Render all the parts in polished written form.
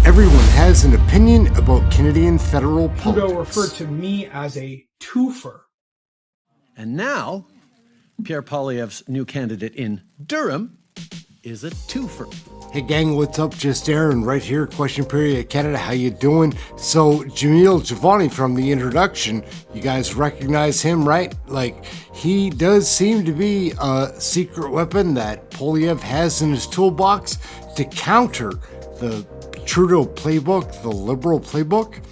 Everyone has an opinion about Canadian federal politics. Trudeau referred to me as a twofer. And now, Pierre Poilievre's new candidate in Durham is a twofer. Hey gang, what's up? Just Aaron right here, Question Period Canada. How you doing? So Jamil Jivani from the introduction, you guys recognize him, right? Like, he does seem to be a secret weapon that Poilievre has in his toolbox to counter the Trudeau playbook, the Liberal playbook.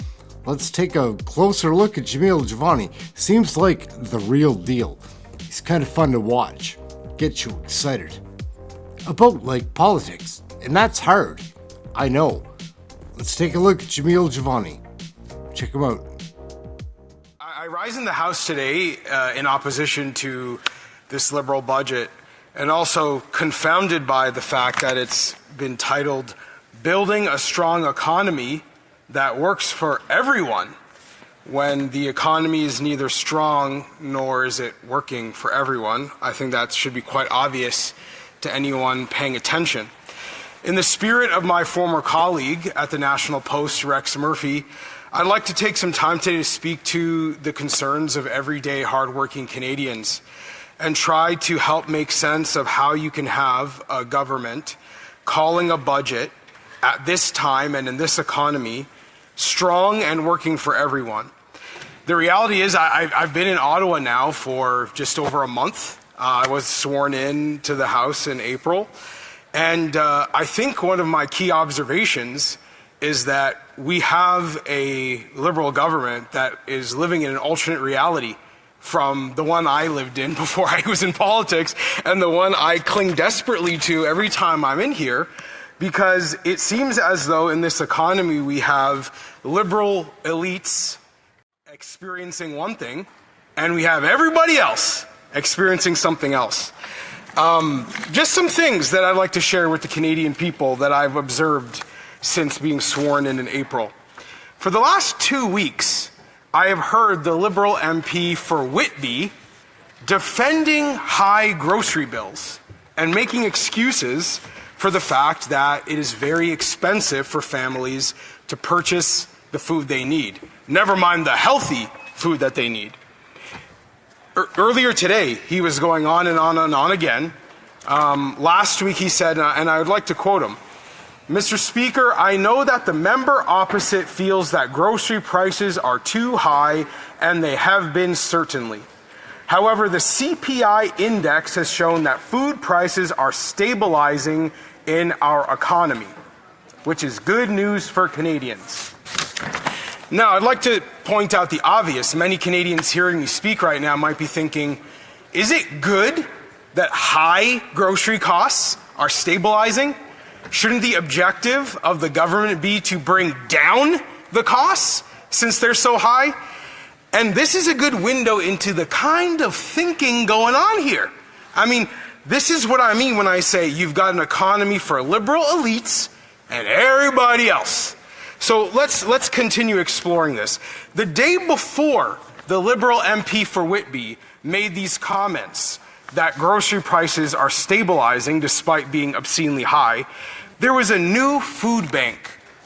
Let's take a closer look at Jamil Jivani. Seems like the real deal. He's kind of fun to watch. Get you excited about, like, politics. And that's hard. I know. Let's take a look at Jamil Jivani. Check him out. I rise in the House today in opposition to this Liberal budget, and also confounded by the fact that it's been titled Building a Strong Economy That Works for Everyone, when the economy is neither strong nor is it working for everyone. I think that should be quite obvious to anyone paying attention. In the spirit of my former colleague at the National Post, Rex Murphy, I'd like to take some time today to speak to the concerns of everyday hardworking Canadians and try to help make sense of how you can have a government calling a budget at this time and in this economy strong and working for everyone. The reality is I've been in Ottawa now for just over a month. I was sworn in to the House in April. And I think one of my key observations is that we have a Liberal government that is living in an alternate reality from the one I lived in before I was in politics and the one I cling desperately to every time I'm in here, because it seems as though in this economy we have Liberal elites experiencing one thing and we have everybody else experiencing something else. Just some things that I'd like to share with the Canadian people that I've observed since being sworn in April. For the last 2 weeks, I have heard the Liberal MP for Whitby defending high grocery bills and making excuses for the fact that it is very expensive for families to purchase the food they need, never mind the healthy food that they need. Earlier today, he was going on and on and on again. Last week he said, and I would like to quote him, "Mr. Speaker, I know that the member opposite feels that grocery prices are too high, and they have been certainly. However, the CPI index has shown that food prices are stabilizing in our economy, which is good news for Canadians." Now, I'd like to point out the obvious. Many Canadians hearing me speak right now might be thinking, is it good that high grocery costs are stabilizing? Shouldn't the objective of the government be to bring down the costs since they're so high? And this is a good window into the kind of thinking going on here. I mean, this is what I mean when I say you've got an economy for Liberal elites and everybody else. So let's continue exploring this. The day before the Liberal MP for Whitby made these comments that grocery prices are stabilizing despite being obscenely high, there was a new food bank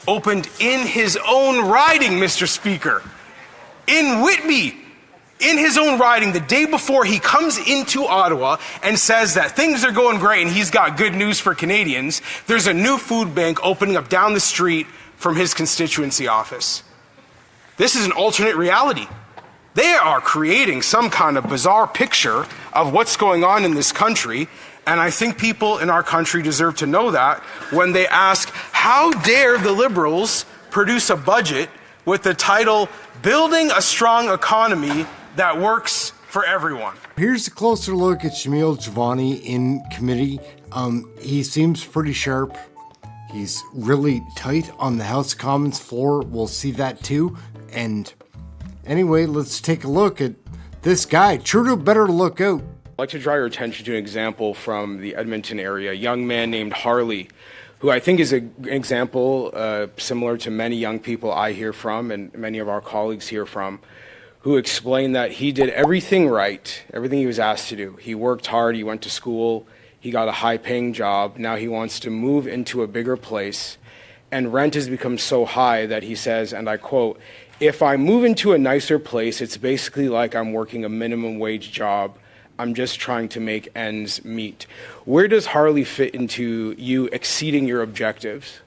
opened in his own riding, Mr. Speaker. In Whitby, in his own riding, the day before he comes into Ottawa and says that things are going great and he's got good news for Canadians, there's a new food bank opening up down the street from his constituency office. This is an alternate reality. They are creating some kind of bizarre picture of what's going on in this country, and I think people in our country deserve to know that when they ask, how dare the Liberals produce a budget with the title, Building a Strong Economy That Works for Everyone? Here's a closer look at Jamil Jivani in committee. He seems pretty sharp. He's really tight on the House of Commons floor. We'll see that too. And anyway, let's take a look at this guy. Trudeau better look out. I'd like to draw your attention to an example from the Edmonton area, a young man named Harley, who I think is an example similar to many young people I hear from and many of our colleagues hear from, who explained that he did everything right, everything he was asked to do. He worked hard, he went to school, he got a high-paying job. Now he wants to move into a bigger place and rent has become so high that he says, and I quote, "If I move into a nicer place, it's basically like I'm working a minimum wage job. I'm just trying to make ends meet." Where does Harley fit into you exceeding your objectives?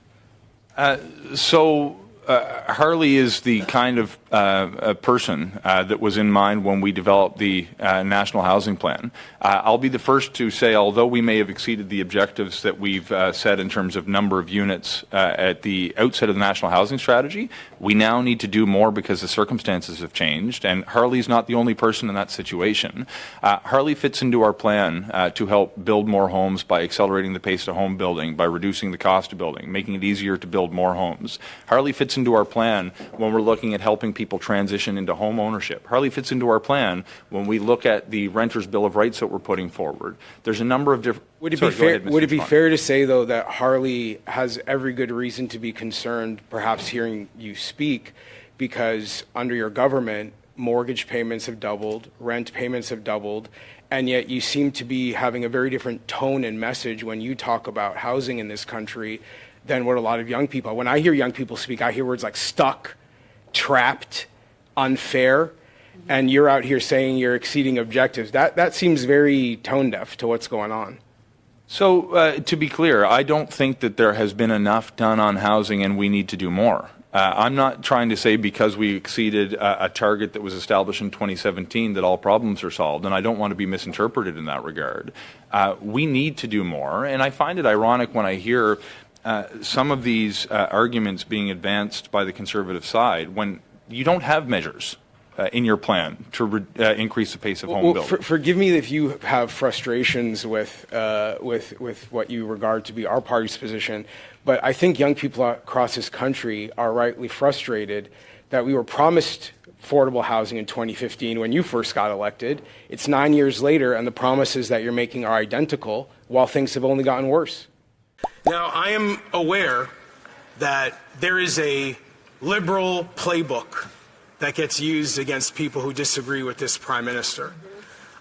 Harley is the kind of a person that was in mind when we developed the National Housing Plan. I'll be the first to say, although we may have exceeded the objectives that we've set in terms of number of units at the outset of the National Housing Strategy, we now need to do more because the circumstances have changed, and Harley's not the only person in that situation. Harley fits into our plan to help build more homes by accelerating the pace of home building, by reducing the cost of building, making it easier to build more homes. Harley fits into our plan when we're looking at helping people transition into home ownership. Harley fits into our plan when we look at the Renters' Bill of Rights that we're putting forward. There's a number of different... Would it be fair to say, though, that Harley has every good reason to be concerned, perhaps hearing you speak, because under your government, mortgage payments have doubled, rent payments have doubled, and yet you seem to be having a very different tone and message when you talk about housing in this country than what a lot of young people. When I hear young people speak, I hear words like stuck, trapped, unfair, and you're out here saying you're exceeding objectives. That seems very tone deaf to what's going on. So to be clear, I don't think that there has been enough done on housing and we need to do more. I'm not trying to say because we exceeded a target that was established in 2017 that all problems are solved, and I don't want to be misinterpreted in that regard. We need to do more, and I find it ironic when I hear some of these arguments being advanced by the Conservative side when you don't have measures in your plan to increase the pace of home building. Forgive me if you have frustrations with what you regard to be our party's position, but I think young people across this country are rightly frustrated that we were promised affordable housing in 2015 when you first got elected. It's 9 years later, and the promises that you're making are identical while things have only gotten worse. Now, I am aware that there is a liberal playbook that gets used against people who disagree with this prime minister.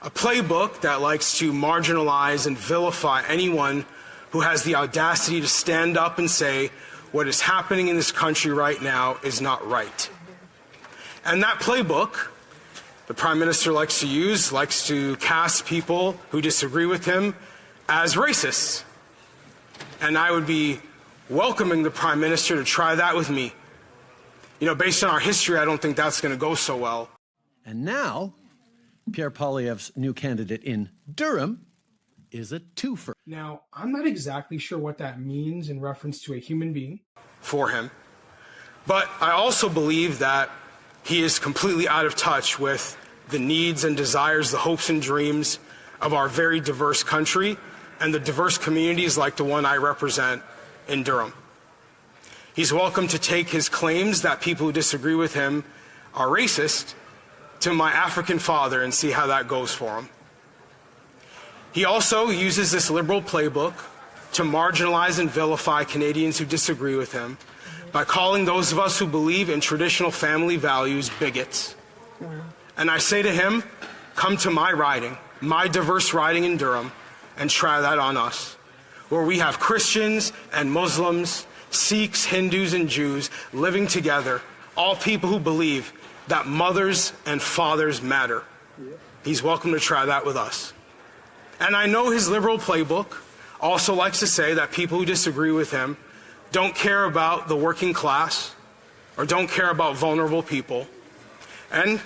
A playbook that likes to marginalize and vilify anyone who has the audacity to stand up and say what is happening in this country right now is not right. And that playbook the prime minister likes to use, likes to cast people who disagree with him as racists. And I would be welcoming the prime minister to try that with me. You know, based on our history, I don't think that's going to go so well. And now, Pierre Poilievre's new candidate in Durham is a twofer. Now, I'm not exactly sure what that means in reference to a human being. For him. But I also believe that he is completely out of touch with the needs and desires, the hopes and dreams of our very diverse country and the diverse communities like the one I represent in Durham. He's welcome to take his claims that people who disagree with him are racist to my African father and see how that goes for him. He also uses this liberal playbook to marginalize and vilify Canadians who disagree with him by calling those of us who believe in traditional family values bigots. And I say to him, come to my riding, my diverse riding in Durham, and try that on us, where we have Christians and Muslims, Sikhs, Hindus, and Jews living together, all people who believe that mothers and fathers matter. He's welcome to try that with us. And I know his liberal playbook also likes to say that people who disagree with him don't care about the working class or don't care about vulnerable people. And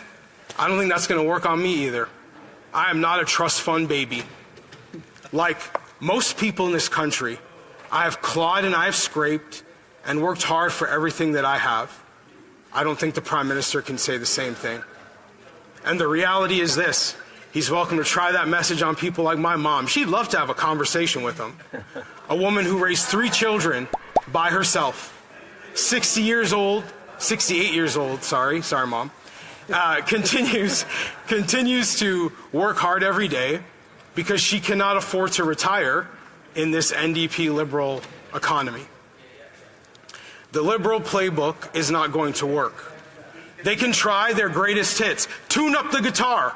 I don't think that's going to work on me either. I am not a trust fund baby. Like most people in this country, I have clawed and I have scraped and worked hard for everything that I have. I don't think the Prime Minister can say the same thing. And the reality is this. He's welcome to try that message on people like my mom. She'd love to have a conversation with him. A woman who raised 3 children by herself. 68 years old, sorry mom. Continues to work hard every day because she cannot afford to retire in this NDP liberal economy. The liberal playbook is not going to work. They can try their greatest hits. Tune up the guitar.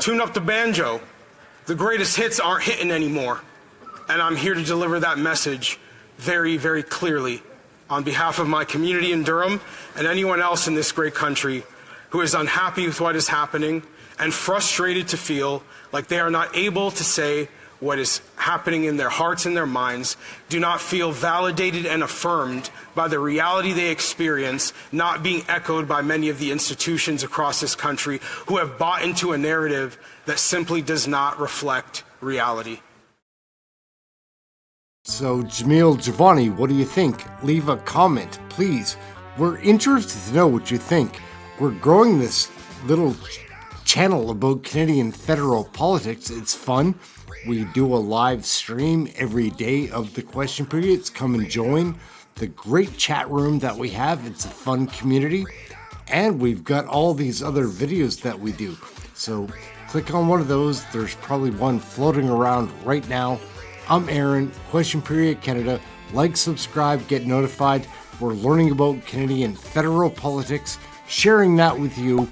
Tune up the banjo. The greatest hits aren't hitting anymore. And I'm here to deliver that message very, very clearly on behalf of my community in Durham and anyone else in this great country who is unhappy with what is happening and frustrated to feel like they are not able to say what is happening in their hearts and their minds, do not feel validated and affirmed by the reality they experience, not being echoed by many of the institutions across this country who have bought into a narrative that simply does not reflect reality. So, Jamil Jivani, what do you think? Leave a comment, please. We're interested to know what you think. We're growing this little channel about Canadian federal politics. It's fun. We do a live stream every day of the question periods. Come and join the great chat room that we have. It's a fun community. And we've got all these other videos that we do. So click on one of those. There's probably one floating around right now. I'm Aaron, Question Period Canada. Like, subscribe, get notified. We're learning about Canadian federal politics, sharing that with you.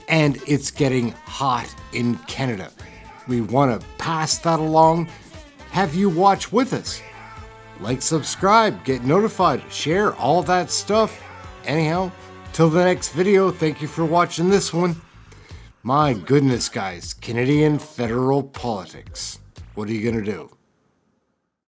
And it's getting hot in Canada. We want to pass that along, have you watch with us. Like, subscribe, get notified, share, all that stuff. Anyhow, till the next video, thank you for watching this one. My goodness, guys, Canadian federal politics. What are you going to do?